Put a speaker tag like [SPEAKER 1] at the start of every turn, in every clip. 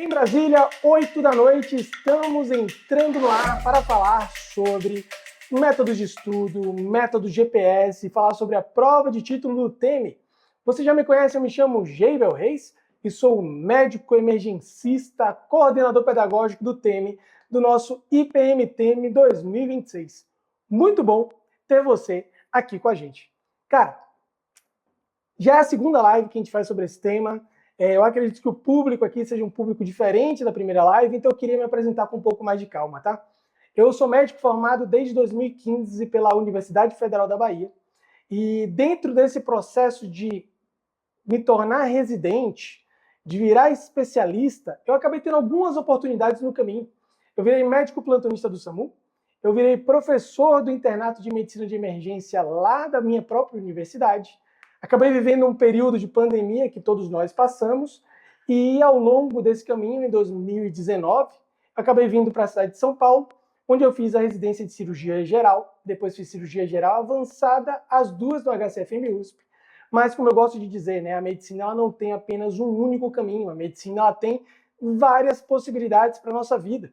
[SPEAKER 1] Em Brasília, 8 da noite, estamos entrando no ar para falar sobre métodos de estudo, método GPS, falar sobre a prova de título do TEME. Você já me conhece, eu me chamo Geibel Reis e sou médico emergencista, coordenador pedagógico do TEME, do nosso IPM-TEME 2026. Muito bom ter você aqui com a gente. Cara, já é a segunda live que a gente faz sobre esse tema. Eu acredito que o público aqui seja um público diferente da primeira live, então eu queria me apresentar com um pouco mais de calma, tá? Eu sou médico formado desde 2015 pela Universidade Federal da Bahia, e dentro desse processo de me tornar residente, de virar especialista, eu acabei tendo algumas oportunidades no caminho. Eu virei médico plantonista do SAMU, eu virei professor do internato de medicina de emergência lá da minha própria universidade, acabei vivendo um período de pandemia que todos nós passamos, e ao longo desse caminho, em 2019, acabei vindo para a cidade de São Paulo, onde eu fiz a residência de cirurgia geral, depois fiz cirurgia geral avançada, as duas no HCFM USP. Mas, como eu gosto de dizer, né, a medicina ela não tem apenas um único caminho, a medicina ela tem várias possibilidades para a nossa vida.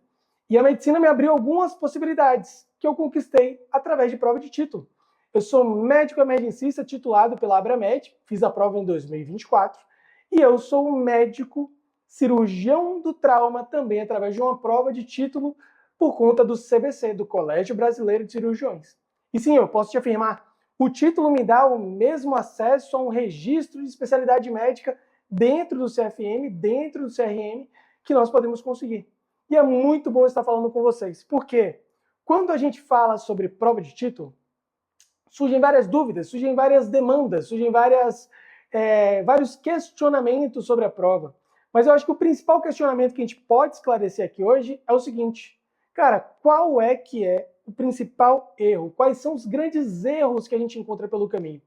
[SPEAKER 1] E a medicina me abriu algumas possibilidades que eu conquistei através de prova de título. Eu sou médico emergencista titulado pela Abramed, fiz a prova em 2024, e eu sou um médico cirurgião do trauma também através de uma prova de título por conta do CBC, do Colégio Brasileiro de Cirurgiões. E sim, eu posso te afirmar, o título me dá o mesmo acesso a um registro de especialidade médica dentro do CFM, dentro do CRM, que nós podemos conseguir. E é muito bom estar falando com vocês, porque quando a gente fala sobre prova de título, surgem várias dúvidas, surgem várias demandas, surgem vários questionamentos sobre a prova. Mas eu acho que o principal questionamento que a gente pode esclarecer aqui hoje é o seguinte: cara, qual é que é o principal erro? Quais são os grandes erros que a gente encontra pelo caminho?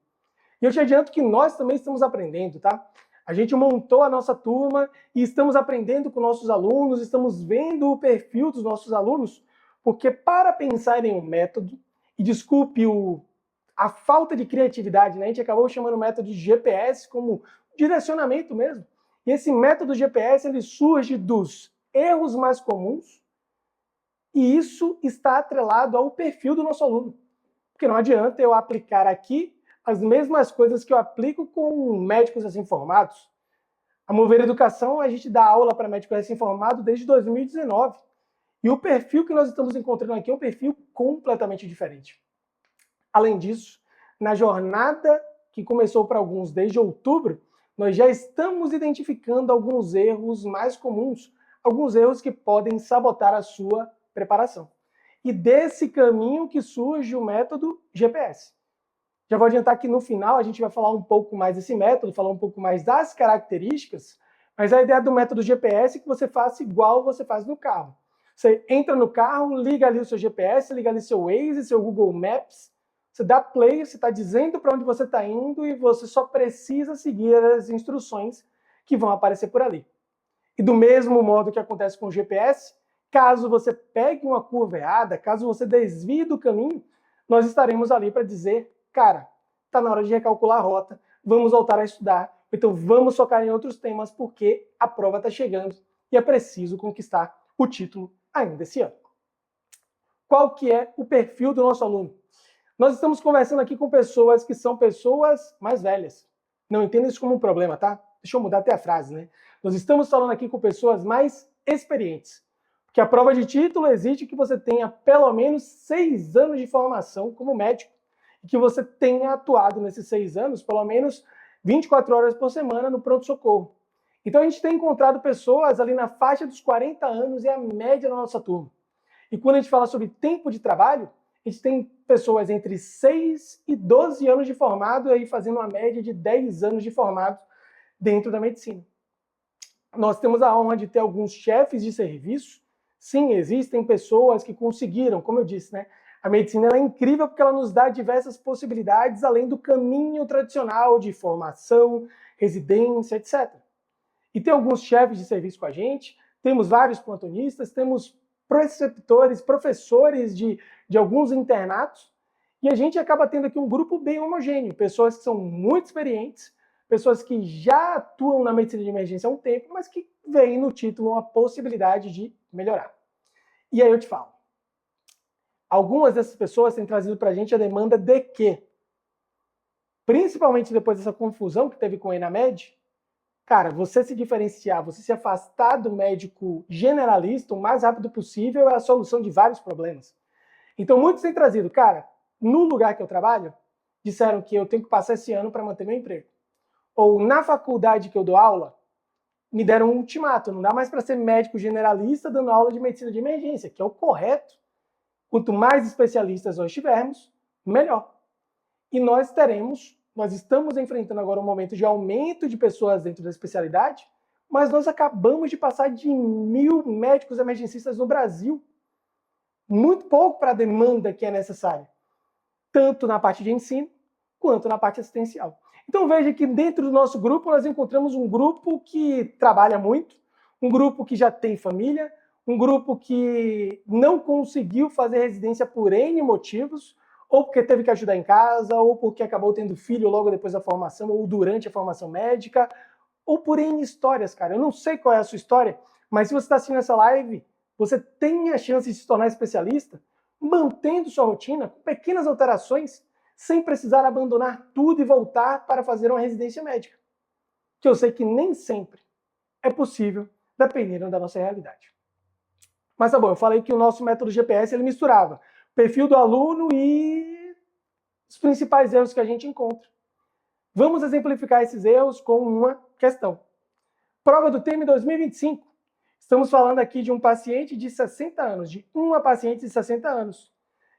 [SPEAKER 1] E eu te adianto que nós também estamos aprendendo, tá? A gente montou a nossa turma e estamos aprendendo com nossos alunos, estamos vendo o perfil dos nossos alunos, porque para pensar em um método, e desculpe a falta de criatividade, né? A gente acabou chamando o método de GPS como direcionamento mesmo. E esse método GPS ele surge dos erros mais comuns, e isso está atrelado ao perfil do nosso aluno. Porque não adianta eu aplicar aqui as mesmas coisas que eu aplico com médicos recém-formados. A Mover Educação, a gente dá aula para médico recém-formado desde 2019. E o perfil que nós estamos encontrando aqui é um perfil completamente diferente. Além disso, na jornada que começou para alguns desde outubro, nós já estamos identificando alguns erros mais comuns, alguns erros que podem sabotar a sua preparação. E desse caminho que surge o método GPS. Já vou adiantar que no final a gente vai falar um pouco mais desse método, falar um pouco mais das características, mas a ideia do método GPS é que você faça igual você faz no carro. Você entra no carro, liga ali o seu GPS, liga ali seu Waze, seu Google Maps, você dá play, você está dizendo para onde você está indo e você só precisa seguir as instruções que vão aparecer por ali. E do mesmo modo que acontece com o GPS, caso você pegue uma curva errada, caso você desvie do caminho, nós estaremos ali para dizer, cara, está na hora de recalcular a rota, vamos voltar a estudar, então vamos focar em outros temas porque a prova está chegando e é preciso conquistar o título ainda esse ano. Qual que é o perfil do nosso aluno? Nós estamos conversando aqui com pessoas que são pessoas mais velhas. Não entenda isso como um problema, tá? Deixa eu mudar até a frase, né? Nós estamos falando aqui com pessoas mais experientes. Porque a prova de título exige que você tenha pelo menos 6 anos de formação como médico. E que você tenha atuado nesses 6 anos, pelo menos 24 horas por semana no pronto-socorro. Então a gente tem encontrado pessoas ali na faixa dos 40 anos, é a média da nossa turma. E quando a gente fala sobre tempo de trabalho, a gente tem pessoas entre 6 e 12 anos de formado, aí fazendo uma média de 10 anos de formado dentro da medicina. Nós temos a honra de ter alguns chefes de serviço. Sim, existem pessoas que conseguiram, como eu disse, né? A medicina é incrível porque ela nos dá diversas possibilidades além do caminho tradicional de formação, residência, etc. E tem alguns chefes de serviço com a gente, temos vários plantonistas, temos preceptores, professores de alguns internatos, e a gente acaba tendo aqui um grupo bem homogêneo, pessoas que são muito experientes, pessoas que já atuam na medicina de emergência há um tempo, mas que vem no título uma possibilidade de melhorar. E aí eu te falo. Algumas dessas pessoas têm trazido para a gente a demanda de quê? Principalmente depois dessa confusão que teve com o Enamed, cara, você se diferenciar, você se afastar do médico generalista o mais rápido possível é a solução de vários problemas. Então muitos têm trazido, cara, no lugar que eu trabalho, disseram que eu tenho que passar esse ano para manter meu emprego. Ou na faculdade que eu dou aula, me deram um ultimato, não dá mais para ser médico generalista dando aula de medicina de emergência, que é o correto. Quanto mais especialistas nós tivermos, melhor. E nós estamos enfrentando agora um momento de aumento de pessoas dentro da especialidade, mas nós acabamos de passar de 1.000 médicos emergencistas no Brasil. Muito pouco para a demanda que é necessária, tanto na parte de ensino, quanto na parte assistencial. Então veja que dentro do nosso grupo nós encontramos um grupo que trabalha muito, um grupo que já tem família, um grupo que não conseguiu fazer residência por N motivos, ou porque teve que ajudar em casa, ou porque acabou tendo filho logo depois da formação, ou durante a formação médica, ou por N histórias, cara. Eu não sei qual é a sua história, mas se você está assistindo essa live, você tem a chance de se tornar especialista, mantendo sua rotina, com pequenas alterações, sem precisar abandonar tudo e voltar para fazer uma residência médica. Que eu sei que nem sempre é possível, dependendo da nossa realidade. Mas tá bom, eu falei que o nosso método GPS ele misturava perfil do aluno e os principais erros que a gente encontra. Vamos exemplificar esses erros com uma questão. Prova do TEME 2025. Estamos falando aqui de um paciente de 60 anos, de uma paciente de 60 anos,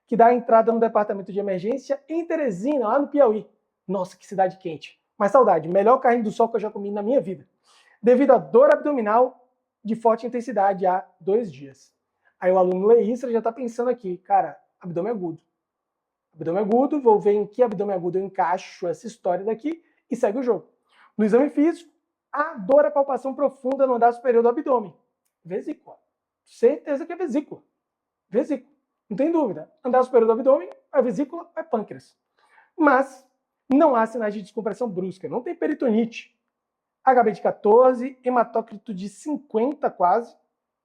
[SPEAKER 1] que dá entrada no departamento de emergência em Teresina, lá no Piauí. Nossa, que cidade quente. Mas saudade, melhor carne do sol que eu já comi na minha vida. Devido a dor abdominal de forte intensidade há 2 dias. Aí o aluno lê isso e já está pensando aqui, cara, abdômen agudo. Abdômen agudo, vou ver em que abdômen agudo eu encaixo essa história daqui e segue o jogo. No exame físico, a dor é palpação profunda no andar superior do abdômen. Vesícula. Certeza que é vesícula. Vesícula. Não tem dúvida. Andar superior do abdômen, a vesícula é pâncreas. Mas não há sinais de descompressão brusca. Não tem peritonite. HB de 14, hematócrito de 50 quase.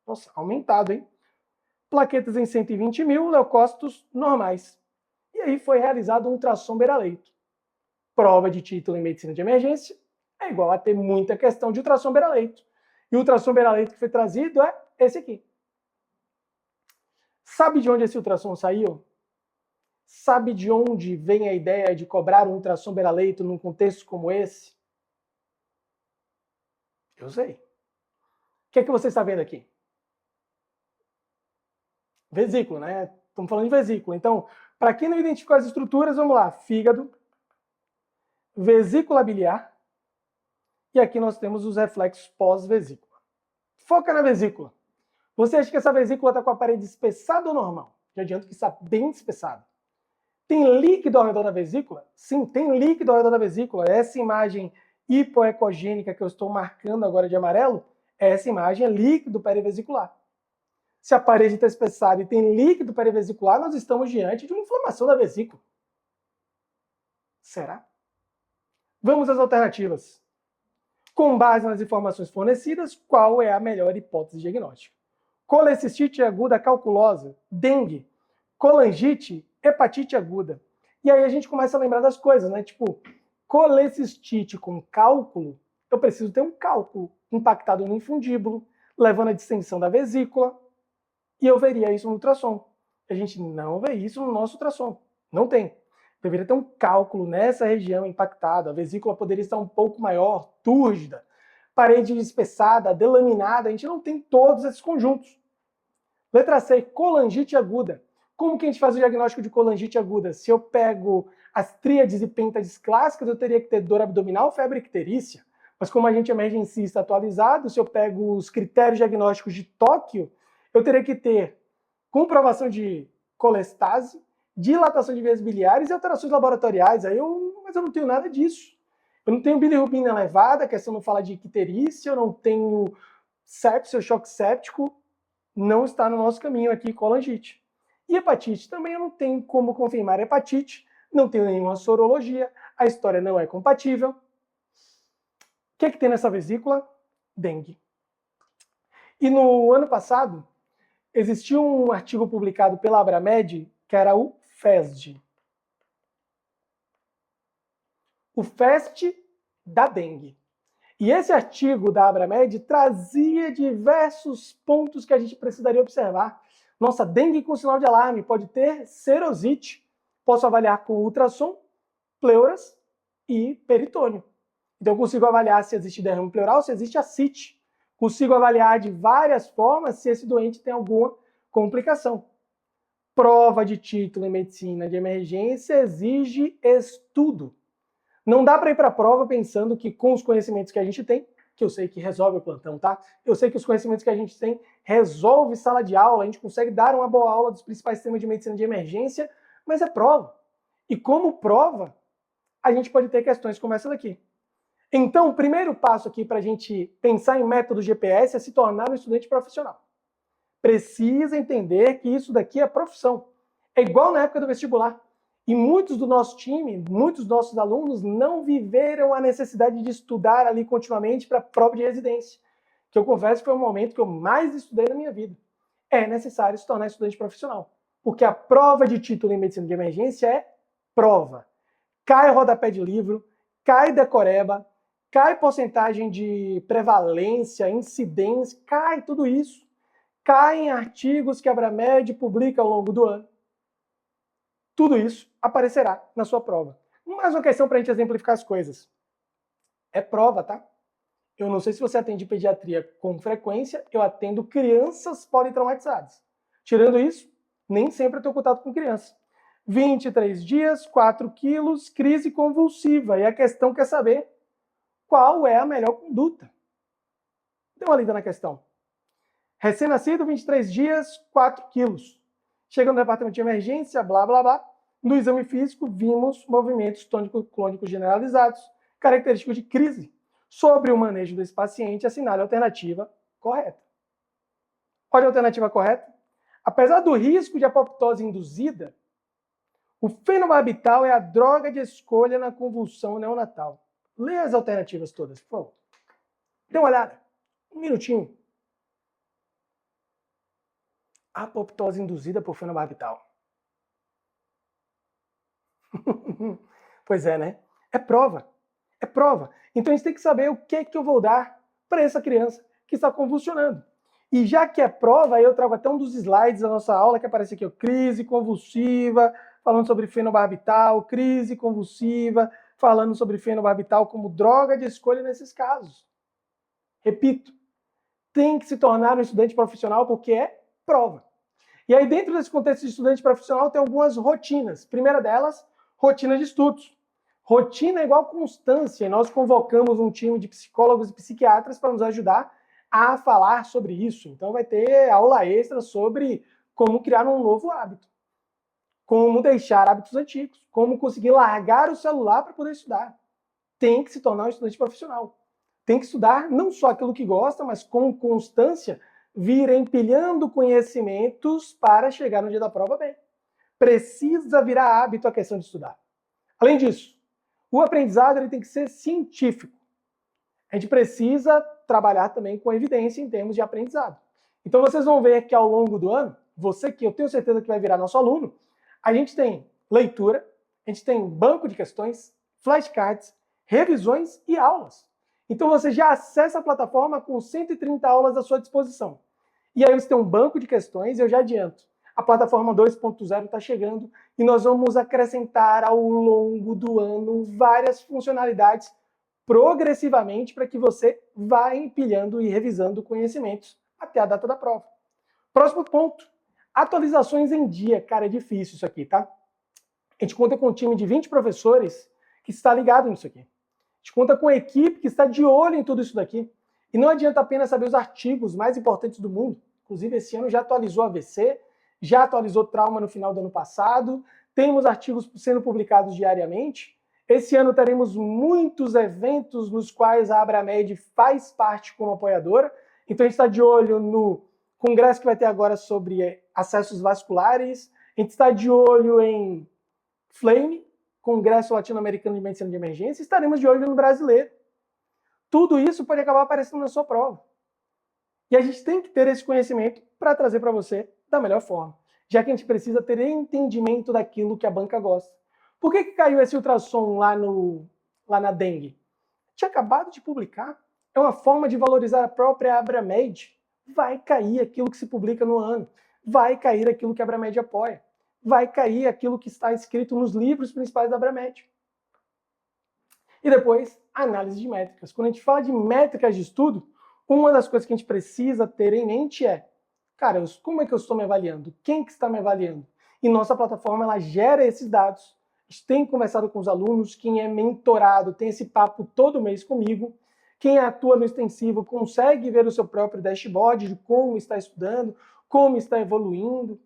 [SPEAKER 1] Nossa, aumentado, hein? Plaquetas em 120 mil, leucócitos normais. E aí foi realizado um ultrassom beira-leito. Prova de título em medicina de emergência é igual a ter muita questão de ultrassom beira-leito. E o ultrassom beira-leito que foi trazido é esse aqui. Sabe de onde esse ultrassom saiu? Sabe de onde vem a ideia de cobrar um ultrassom beira-leito num contexto como esse? Eu sei. O que é que você está vendo aqui? Vesícula, né? Estamos falando de vesícula. Então, para quem não identificou as estruturas, vamos lá. Fígado, vesícula biliar, e aqui nós temos os reflexos pós-vesícula. Foca na vesícula. Você acha que essa vesícula está com a parede espessada ou normal? Já adianto que está bem espessada. Tem líquido ao redor da vesícula? Sim, tem líquido ao redor da vesícula. Essa imagem hipoecogênica que eu estou marcando agora de amarelo, essa imagem é líquido perivesicular. Se a parede está espessada e tem líquido perivesicular, nós estamos diante de uma inflamação da vesícula. Será? Vamos às alternativas. Com base nas informações fornecidas, qual é a melhor hipótese diagnóstica? Colecistite aguda calculosa, dengue, colangite, hepatite aguda. E aí a gente começa a lembrar das coisas, né? Tipo, colecistite com cálculo, eu preciso ter um cálculo impactado no infundíbulo, levando à distensão da vesícula, e eu veria isso no ultrassom. A gente não vê isso no nosso ultrassom. Não tem. Deveria ter um cálculo nessa região impactada. A vesícula poderia estar um pouco maior, túrgida, parede espessada, delaminada. A gente não tem todos esses conjuntos. Letra C, colangite aguda. Como que a gente faz o diagnóstico de colangite aguda? Se eu pego as tríades e pêntades clássicas, eu teria que ter dor abdominal, febre e icterícia. Mas como a gente é emergencista atualizado, se eu pego os critérios diagnósticos de Tóquio, eu teria que ter comprovação de colestase, dilatação de vias biliares e alterações laboratoriais. Mas eu não tenho nada disso. Eu não tenho bilirrubina elevada, a questão não fala de icterícia, eu não tenho sepsia, choque séptico, não está no nosso caminho aqui colangite. E hepatite também eu não tenho como confirmar hepatite, não tenho nenhuma sorologia, a história não é compatível. O que é que tem nessa vesícula? Dengue. E no ano passado, existiu um artigo publicado pela Abramed, que era o FESD. O FEST da dengue. E esse artigo da Abramed trazia diversos pontos que a gente precisaria observar. Nossa, dengue com sinal de alarme pode ter serosite. Posso avaliar com ultrassom, pleuras e peritônio. Então eu consigo avaliar se existe derrame pleural, se existe ascite. Consigo avaliar de várias formas se esse doente tem alguma complicação. Prova de título em medicina de emergência exige estudo. Não dá para ir para a prova pensando que com os conhecimentos que a gente tem, que eu sei que resolve o plantão, tá? Eu sei que os conhecimentos que a gente tem resolve sala de aula, a gente consegue dar uma boa aula dos principais temas de medicina de emergência, mas é prova. E como prova, a gente pode ter questões como essa daqui. Então, o primeiro passo aqui para a gente pensar em método GPS é se tornar um estudante profissional. Precisa entender que isso daqui é profissão. É igual na época do vestibular. E muitos do nosso time, muitos dos nossos alunos não viveram a necessidade de estudar ali continuamente para a prova de residência, que eu confesso que foi o momento que eu mais estudei na minha vida. É necessário se tornar estudante profissional, porque a prova de título em medicina de emergência é prova. Cai rodapé de livro, cai decoreba, cai porcentagem de prevalência, incidência, cai tudo isso. Cai em artigos que a Abramed publica ao longo do ano. Tudo isso aparecerá na sua prova. Mais uma questão para a gente exemplificar as coisas. É prova, tá? Eu não sei se você atende pediatria com frequência, eu atendo crianças politraumatizadas. Tirando isso, nem sempre eu tenho contato com criança. 23 dias, 4 quilos, crise convulsiva. E a questão quer saber qual é a melhor conduta. Dê uma lida na questão. Recém-nascido, 23 dias, 4 quilos. Chega no departamento de emergência, blá, blá, blá. No exame físico, vimos movimentos tônico-clônicos generalizados, característicos de crise. Sobre o manejo desse paciente, assinale a alternativa correta. Olha a alternativa correta. Apesar do risco de apoptose induzida, o fenobarbital é a droga de escolha na convulsão neonatal. Leia as alternativas todas, por favor. Dê uma olhada. Um minutinho. Apoptose induzida por fenobarbital. Pois é, né? É prova. É prova. Então a gente tem que saber o que é que eu vou dar para essa criança que está convulsionando. E já que é prova, eu trago até um dos slides da nossa aula que aparece aqui, ó, crise convulsiva, falando sobre fenobarbital, crise convulsiva, falando sobre fenobarbital como droga de escolha nesses casos. Repito, tem que se tornar um estudante profissional porque é prova. E aí, dentro desse contexto de estudante profissional, tem algumas rotinas. Primeira delas, rotina de estudos. Rotina é igual constância. E nós convocamos um time de psicólogos e psiquiatras para nos ajudar a falar sobre isso. Então, vai ter aula extra sobre como criar um novo hábito. Como deixar hábitos antigos. Como conseguir largar o celular para poder estudar. Tem que se tornar um estudante profissional. Tem que estudar não só aquilo que gosta, mas com constância, vir empilhando conhecimentos para chegar no dia da prova bem. Precisa virar hábito a questão de estudar. Além disso, o aprendizado ele tem que ser científico. A gente precisa trabalhar também com evidência em termos de aprendizado. Então vocês vão ver que ao longo do ano, você que eu tenho certeza que vai virar nosso aluno, a gente tem leitura, a gente tem banco de questões, flashcards, revisões e aulas. Então você já acessa a plataforma com 130 aulas à sua disposição. E aí você tem um banco de questões, e eu já adianto. A plataforma 2.0 está chegando e nós vamos acrescentar ao longo do ano várias funcionalidades progressivamente para que você vá empilhando e revisando conhecimentos até a data da prova. Próximo ponto, atualizações em dia. Cara, é difícil isso aqui, tá? A gente conta com um time de 20 professores que está ligado nisso aqui. A gente conta com uma equipe que está de olho em tudo isso daqui. E não adianta apenas saber os artigos mais importantes do mundo. Inclusive, esse ano já atualizou AVC, já atualizou trauma no final do ano passado, temos artigos sendo publicados diariamente. Esse ano teremos muitos eventos nos quais a Abramed faz parte como apoiadora. Então, a gente está de olho no congresso que vai ter agora sobre acessos vasculares, a gente está de olho em FLAME, Congresso Latino-Americano de Medicina de Emergência, e estaremos de olho no brasileiro. Tudo isso pode acabar aparecendo na sua prova. E a gente tem que ter esse conhecimento para trazer para você da melhor forma, já que a gente precisa ter entendimento daquilo que a banca gosta. Por que caiu esse ultrassom lá na dengue? Tinha acabado de publicar. É uma forma de valorizar a própria Abramed. Vai cair aquilo que se publica no ano. Vai cair aquilo que a Abramed apoia. Vai cair aquilo que está escrito nos livros principais da Abramed. E depois, análise de métricas. Quando a gente fala de métricas de estudo, uma das coisas que a gente precisa ter em mente é, cara, como é que eu estou me avaliando? Quem que está me avaliando? E nossa plataforma, ela gera esses dados. A gente tem conversado com os alunos, quem é mentorado tem esse papo todo mês comigo. Quem atua no extensivo consegue ver o seu próprio dashboard de como está estudando, como está evoluindo.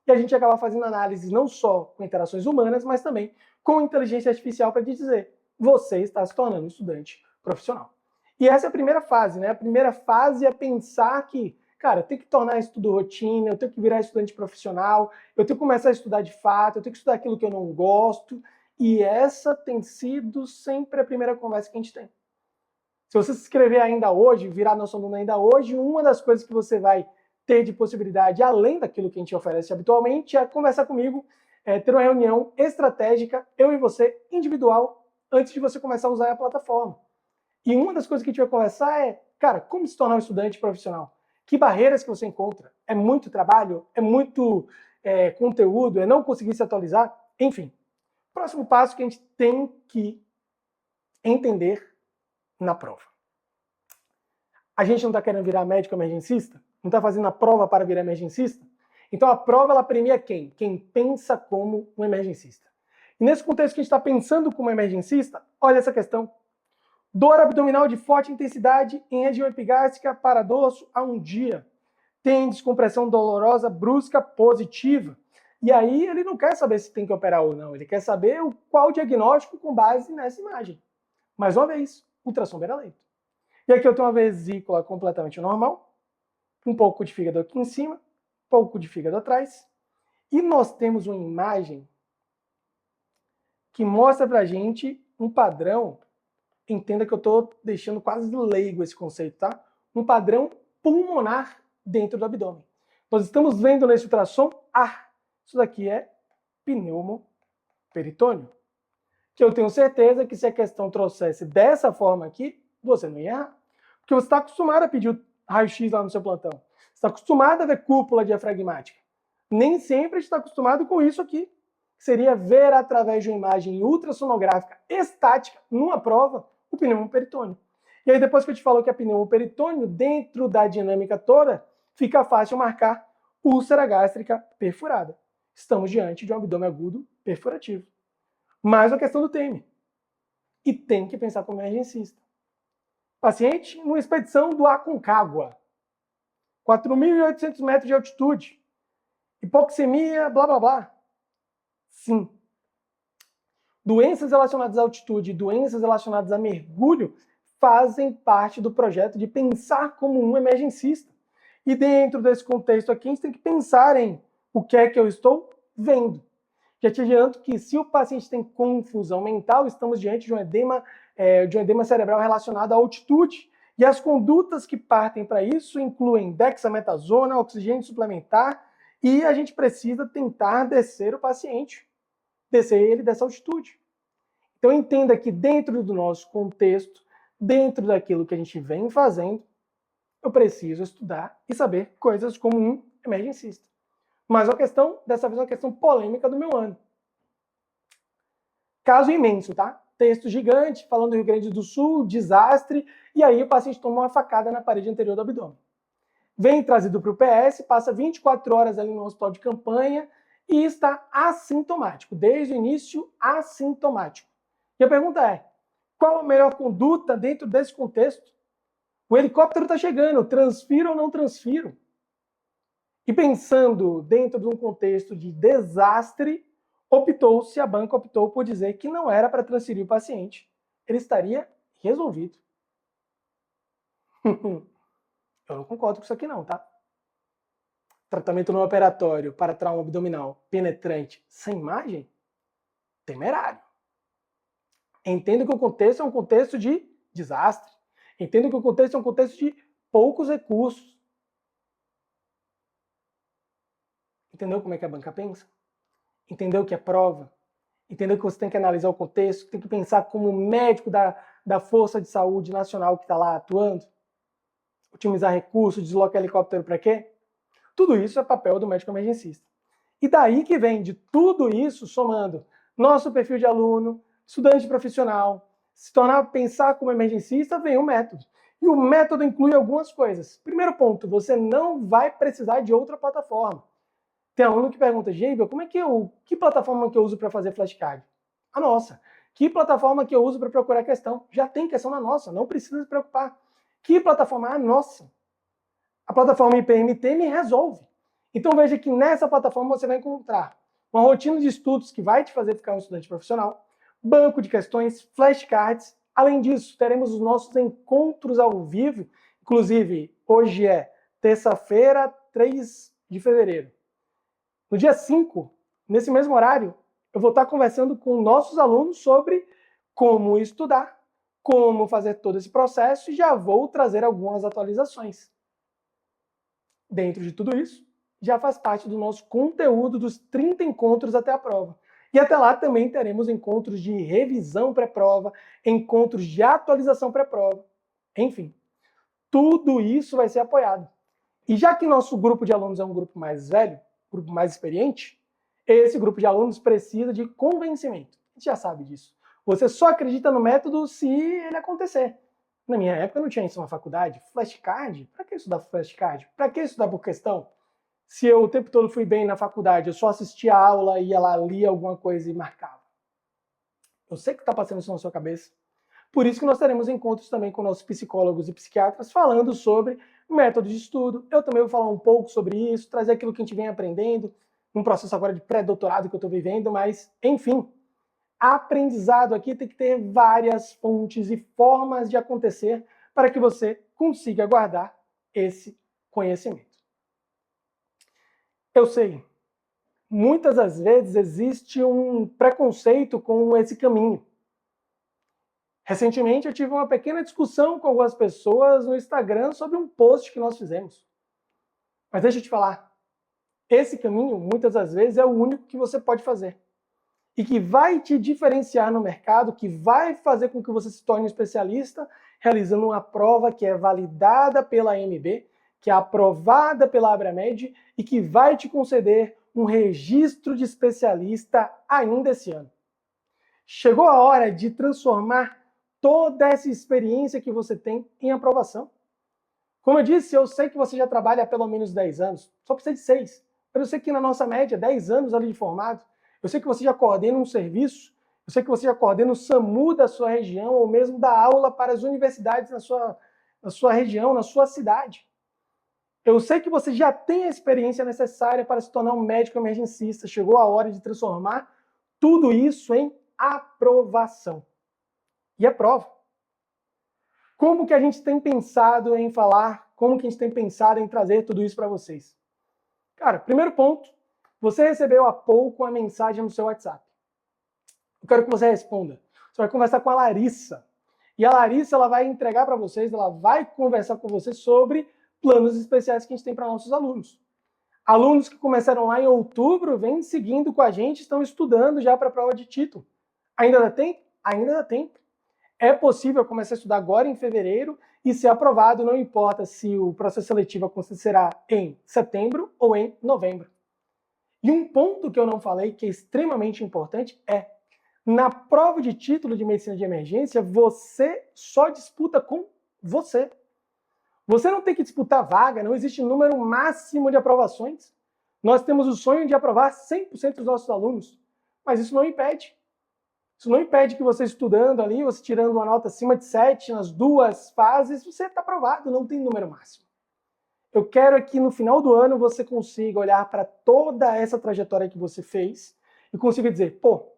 [SPEAKER 1] E a gente acaba fazendo análise não só com interações humanas, mas também com inteligência artificial para te dizer, você está se tornando um estudante profissional. E essa é a primeira fase, né? A primeira fase é pensar que, cara, eu tenho que tornar isso tudo rotina, eu tenho que virar estudante profissional, eu tenho que começar a estudar de fato, eu tenho que estudar aquilo que eu não gosto. E essa tem sido sempre a primeira conversa que a gente tem. Se você se inscrever ainda hoje, virar nosso aluno ainda hoje, uma das coisas que você vai ter de possibilidade, além daquilo que a gente oferece habitualmente, é conversar comigo, ter uma reunião estratégica, eu e você, individual, antes de você começar a usar a plataforma. E uma das coisas que a gente vai conversar é, cara, como se tornar um estudante profissional? Que barreiras que você encontra? É muito trabalho? É muito conteúdo? É não conseguir se atualizar? Enfim, próximo passo que a gente tem que entender na prova. A gente não está querendo virar médico emergencista? Não está fazendo a prova para virar emergencista? Então a prova ela premia quem? Quem pensa como um emergencista. E nesse contexto que a gente está pensando como emergencista, olha essa questão. Dor abdominal de forte intensidade em região epigástrica para dorso há um dia. Tem descompressão dolorosa brusca positiva. E aí ele não quer saber se tem que operar ou não, ele quer saber qual o diagnóstico com base nessa imagem. Mais uma vez, ultrassom beira-leito. E aqui eu tenho uma vesícula completamente normal, um pouco de fígado aqui em cima, pouco de fígado atrás, e nós temos uma imagem que mostra pra gente um padrão, entenda que eu estou deixando quase leigo esse conceito, tá? Um padrão pulmonar dentro do abdômen. Nós estamos vendo nesse ultrassom, isso daqui é pneumoperitônio. Que eu tenho certeza que se a questão trouxesse dessa forma aqui, você não ia errar. Porque você está acostumado a pedir o raio-x lá no seu plantão. Você está acostumado a ver cúpula diafragmática. Nem sempre a gente está acostumado com isso aqui. Seria ver através de uma imagem ultrassonográfica estática, numa prova, o pneumoperitônio. E aí depois que eu te falo que é pneumoperitônio, dentro da dinâmica toda, fica fácil marcar úlcera gástrica perfurada. Estamos diante de um abdômen agudo perfurativo. Mais uma questão do TEME. E tem que pensar como emergencista. Paciente numa expedição do Aconcagua. 4.800 metros de altitude. Hipoxemia, blá, blá, blá. Sim. Doenças relacionadas à altitude e doenças relacionadas a mergulho fazem parte do projeto de pensar como um emergencista. E dentro desse contexto aqui, a gente tem que pensar em o que é que eu estou vendo. Já te adianto que se o paciente tem confusão mental, estamos diante de um edema cerebral relacionado à altitude. E as condutas que partem para isso incluem dexametasona, oxigênio suplementar, e a gente precisa tentar descer o paciente, descer ele dessa altitude. Então entenda que dentro do nosso contexto, dentro daquilo que a gente vem fazendo, eu preciso estudar e saber coisas como um emergencista. Mas uma questão, dessa vez uma questão polêmica do meu ano. Caso imenso, tá? Texto gigante, falando do Rio Grande do Sul, desastre, e aí o paciente toma uma facada na parede anterior do abdômen. Vem trazido para o PS, passa 24 horas ali no hospital de campanha e está assintomático, desde o início assintomático. E a pergunta é, qual a melhor conduta dentro desse contexto? O helicóptero está chegando, transfiro ou não transfiro? E pensando dentro de um contexto de desastre, a banca optou por dizer que não era para transferir o paciente. Ele estaria resolvido. Eu não concordo com isso aqui não, tá? Tratamento não operatório para trauma abdominal penetrante sem margem? Temerário. Entendo que o contexto é um contexto de desastre. Entendo que o contexto é um contexto de poucos recursos. Entendeu como é que a banca pensa? Entendeu o que é prova? Entendeu que você tem que analisar o contexto, tem que pensar como médico da Força de Saúde Nacional que está lá atuando? Otimizar recursos, deslocar helicóptero para quê? Tudo isso é papel do médico emergencista. E daí que vem de tudo isso, somando nosso perfil de aluno, estudante profissional, se tornar pensar como emergencista, vem o método. E o método inclui algumas coisas. Primeiro ponto, você não vai precisar de outra plataforma. Tem aluno que pergunta, Geibel, que plataforma que eu uso para fazer flashcard? A nossa. Que plataforma que eu uso para procurar questão? Já tem questão na nossa, não precisa se preocupar. Que plataforma? A nossa. A plataforma IPMT me resolve. Então veja que nessa plataforma você vai encontrar uma rotina de estudos que vai te fazer ficar um estudante profissional, banco de questões, flashcards. Além disso, teremos os nossos encontros ao vivo. Inclusive, hoje é terça-feira, 3 de fevereiro. No dia 5, nesse mesmo horário, eu vou estar conversando com nossos alunos sobre como estudar, como fazer todo esse processo e já vou trazer algumas atualizações. Dentro de tudo isso, já faz parte do nosso conteúdo dos 30 encontros até a prova. E até lá também teremos encontros de revisão pré-prova, encontros de atualização pré-prova. Enfim, tudo isso vai ser apoiado. E já que nosso grupo de alunos é um grupo mais velho, grupo mais experiente, esse grupo de alunos precisa de convencimento. A gente já sabe disso. Você só acredita no método se ele acontecer. Na minha época não tinha isso na faculdade. Flashcard? Para que estudar flashcard? Para que estudar por questão? Se eu o tempo todo fui bem na faculdade, eu só assistia a aula, ia lá, lia alguma coisa e marcava. Eu sei que está passando isso na sua cabeça. Por isso que nós teremos encontros também com nossos psicólogos e psiquiatras falando sobre método de estudo. Eu também vou falar um pouco sobre isso, trazer aquilo que a gente vem aprendendo, num processo agora de pré-doutorado que eu estou vivendo, mas, enfim, aprendizado aqui tem que ter várias fontes e formas de acontecer para que você consiga guardar esse conhecimento. Eu sei, muitas das vezes existe um preconceito com esse caminho. Recentemente eu tive uma pequena discussão com algumas pessoas no Instagram sobre um post que nós fizemos. Mas deixa eu te falar, esse caminho muitas das vezes é o único que você pode fazer. E que vai te diferenciar no mercado, que vai fazer com que você se torne um especialista, realizando uma prova que é validada pela AMB, que é aprovada pela Abramed e que vai te conceder um registro de especialista ainda esse ano. Chegou a hora de transformar toda essa experiência que você tem em aprovação. Como eu disse, eu sei que você já trabalha há pelo menos 10 anos, só precisa de 6. Mas eu sei que na nossa média, 10 anos ali de formado, eu sei que você já coordena um serviço, eu sei que você já coordena o SAMU da sua região, ou mesmo dá aula para as universidades na sua região, na sua cidade. Eu sei que você já tem a experiência necessária para se tornar um médico emergencista. Chegou a hora de transformar tudo isso em aprovação. E a prova. Como que a gente tem pensado em falar, como que a gente tem pensado em trazer tudo isso para vocês? Cara, primeiro ponto, você recebeu há pouco uma mensagem no seu WhatsApp. Eu quero que você responda. Você vai conversar com a Larissa. E a Larissa ela vai entregar para vocês, ela vai conversar com vocês sobre planos especiais que a gente tem para nossos alunos. Alunos que começaram lá em outubro, vêm seguindo com a gente, estão estudando já para a prova de título. Ainda dá tempo? Ainda dá tempo. É possível começar a estudar agora em fevereiro e ser aprovado, não importa se o processo seletivo acontecerá em setembro ou em novembro. E um ponto que eu não falei, que é extremamente importante, é na prova de título de medicina de emergência, você só disputa com você. Você não tem que disputar vaga, não existe número máximo de aprovações. Nós temos o sonho de aprovar 100% dos nossos alunos, mas isso não impede. Isso não impede que você estudando ali, você tirando uma nota acima de 7 nas duas fases, você está aprovado, não tem número máximo. Eu quero que no final do ano você consiga olhar para toda essa trajetória que você fez e consiga dizer, pô,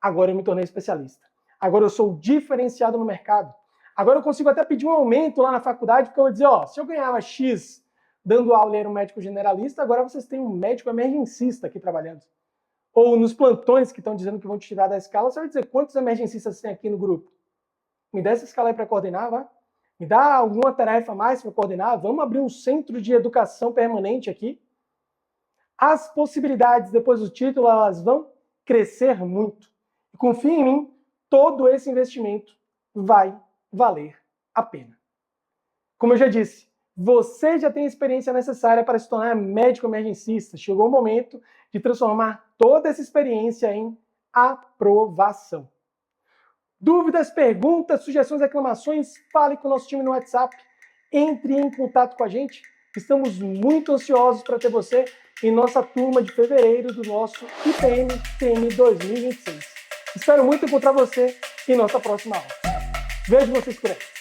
[SPEAKER 1] agora eu me tornei especialista. Agora eu sou diferenciado no mercado. Agora eu consigo até pedir um aumento lá na faculdade, porque eu vou dizer, ó, se eu ganhava X dando aula e era um médico generalista, agora vocês têm um médico emergencista aqui trabalhando. Ou nos plantões que estão dizendo que vão te tirar da escala, você vai dizer quantos emergencistas tem aqui no grupo. Me dá essa escala aí para coordenar, vai? Me dá alguma tarefa a mais para coordenar? Vamos abrir um centro de educação permanente aqui? As possibilidades depois do título, elas vão crescer muito. E confia em mim, todo esse investimento vai valer a pena. Como eu já disse, você já tem a experiência necessária para se tornar médico emergencista. Chegou o momento de transformar toda essa experiência em aprovação. Dúvidas, perguntas, sugestões, reclamações, fale com o nosso time no WhatsApp. Entre em contato com a gente. Estamos muito ansiosos para ter você em nossa turma de fevereiro do nosso IPM TM 2026. Espero muito encontrar você em nossa próxima aula. Vejo vocês por aí.